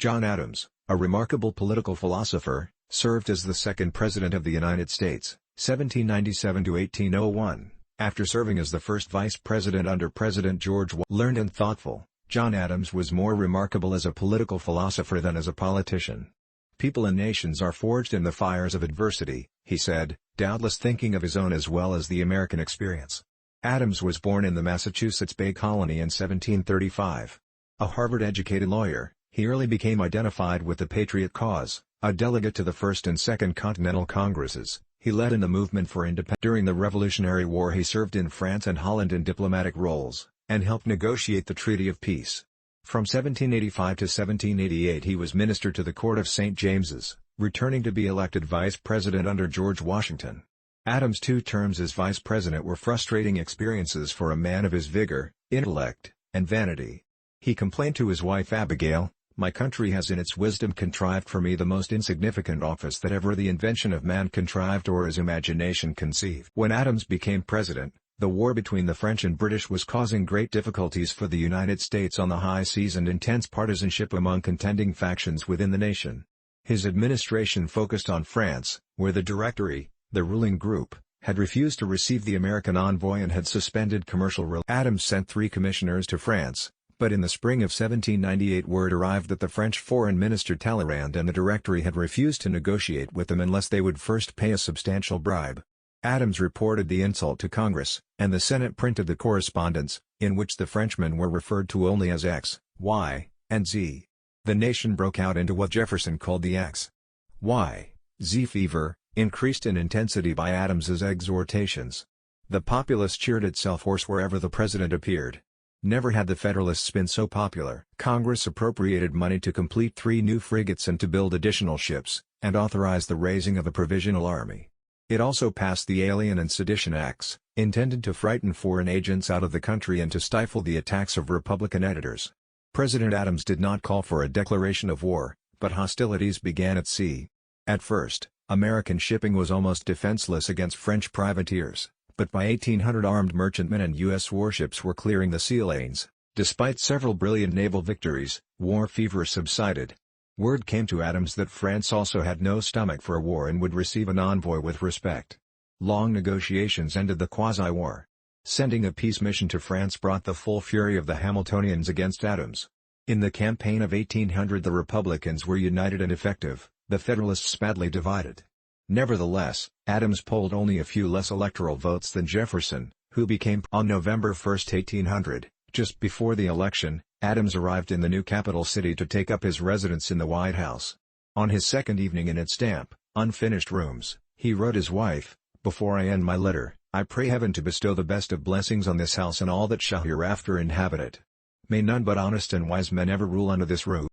John Adams, a remarkable political philosopher, served as the second President of the United States, 1797 to 1801. After serving as the first Vice President under President George Washington. Learned and thoughtful, John Adams was more remarkable as a political philosopher than as a politician. "People and nations are forged in the fires of adversity," he said, doubtless thinking of his own as well as the American experience. Adams was born in the Massachusetts Bay Colony in 1735. A Harvard-educated lawyer, he early became identified with the Patriot cause. A delegate to the First and Second Continental Congresses, he led in the movement for independence. During the Revolutionary War he served in France and Holland in diplomatic roles, and helped negotiate the Treaty of Peace. From 1785 to 1788 he was minister to the Court of St. James's, returning to be elected vice president under George Washington. Adams' 2 terms as vice president were frustrating experiences for a man of his vigor, intellect, and vanity. He complained to his wife Abigail, "My country has in its wisdom contrived for me the most insignificant office that ever the invention of man contrived or his imagination conceived." When Adams became president, the war between the French and British was causing great difficulties for the United States on the high seas and intense partisanship among contending factions within the nation. His administration focused on France, where the Directory, the ruling group, had refused to receive the American envoy and had suspended commercial relations. Adams sent 3 commissioners to France, but in the spring of 1798 word arrived that the French Foreign Minister Talleyrand and the Directory had refused to negotiate with them unless they would first pay a substantial bribe. Adams reported the insult to Congress, and the Senate printed the correspondence, in which the Frenchmen were referred to only as X, Y, and Z. The nation broke out into what Jefferson called the X, Y, Z fever, increased in intensity by Adams's exhortations. The populace cheered itself hoarse wherever the president appeared. Never had the Federalists been so popular. Congress appropriated money to complete 3 new frigates and to build additional ships, and authorized the raising of a provisional army. It also passed the Alien and Sedition Acts, intended to frighten foreign agents out of the country and to stifle the attacks of Republican editors. President Adams did not call for a declaration of war, but hostilities began at sea. At first, American shipping was almost defenseless against French privateers, but by 1800 armed merchantmen and U.S. warships were clearing the sea lanes. Despite several brilliant naval victories, war fever subsided. Word came to Adams that France also had no stomach for a war and would receive an envoy with respect. Long negotiations ended the quasi-war. Sending a peace mission to France brought the full fury of the Hamiltonians against Adams. In the campaign of 1800 the Republicans were united and effective, the Federalists badly divided. Nevertheless, Adams polled only a few less electoral votes than Jefferson, who became on November 1, 1800, just before the election. Adams arrived in the new capital city to take up his residence in the White House. On his second evening in its damp, unfinished rooms, he wrote his wife, "Before I end my letter, I pray heaven to bestow the best of blessings on this house and all that shall hereafter inhabit it. May none but honest and wise men ever rule under this roof."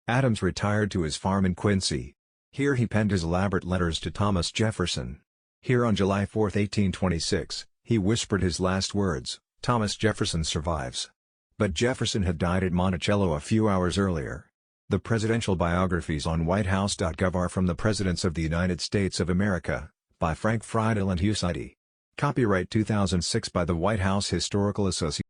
Adams retired to his farm in Quincy. Here he penned his elaborate letters to Thomas Jefferson. Here on July 4, 1826, he whispered his last words, "Thomas Jefferson survives." But Jefferson had died at Monticello a few hours earlier. The presidential biographies on whitehouse.gov are from the Presidents of the United States of America, by Frank Friedel and Hugh Sidey. Copyright 2006 by the White House Historical Association.